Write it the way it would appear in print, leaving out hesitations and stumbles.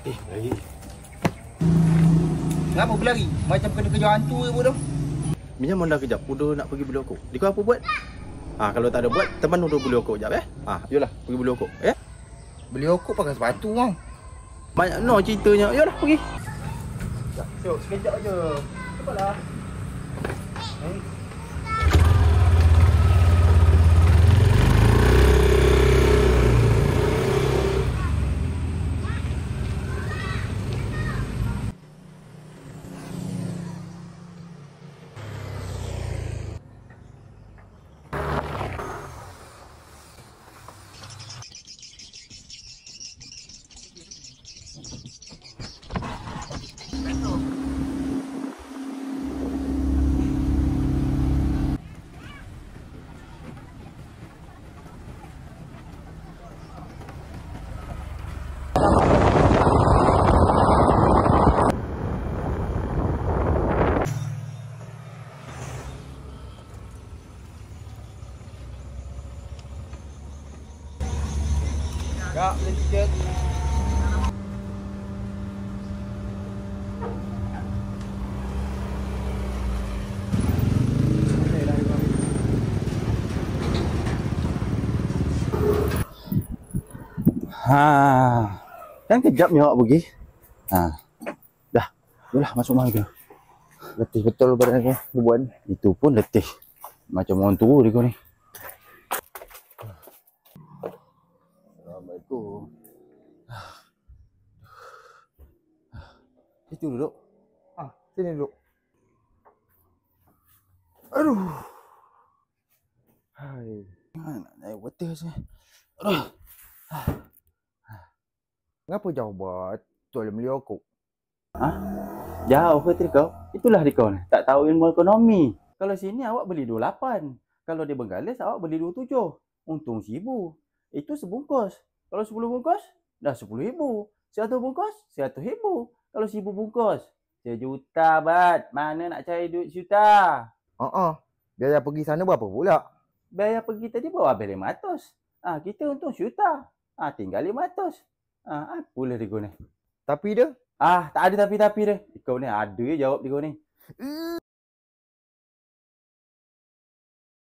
Baik. Kenapa berlari? Macam kena kejar hantu ke bodoh? Minyak mon dah kejap. Udah nak pergi beli rokok. Dikau apa buat? Kalau tak ada buat, teman udah beli rokok jap Yolah, pergi beli rokok. Beli rokok pakai sepatu kau. Banyak no ceritanya. Yolah, pergi. Syok, sekejap je. Cepatlah. Kak, beli tiket. Kan kejapnya awak pergi. Dah. Yolah, masuk rumah kita. Letih betul badan aku, bebuan. Itu pun letih. Macam orang tua dia kau ni. Assalamualaikum. Situ duduk. Sini duduk. Aduh. Hai. Nak naik betul saya. Aduh. Kenapa jauh betul beli rokok? Jauh ke kau? Itulah dia kau ni. Tak tahu ilmu ekonomi. Kalau sini awak beli 28. Kalau di Bengkalis awak beli 27. Untung RM1,000. Itu sebungkus. Kalau 10 bungkus, dah RM10,000. 100 bungkus, RM100,000. Kalau 1,000 bungkus, RM1,000,000 bat. Mana nak cari duit juta? Biaya pergi sana berapa pula? Biaya pergi tadi bawa habis RM500. Kita untung juta. Tinggal RM500. Apalah dia kau ni. Tapi dia? Tak ada tapi-tapi dia. Kau ni ada je jawab dia kau ni.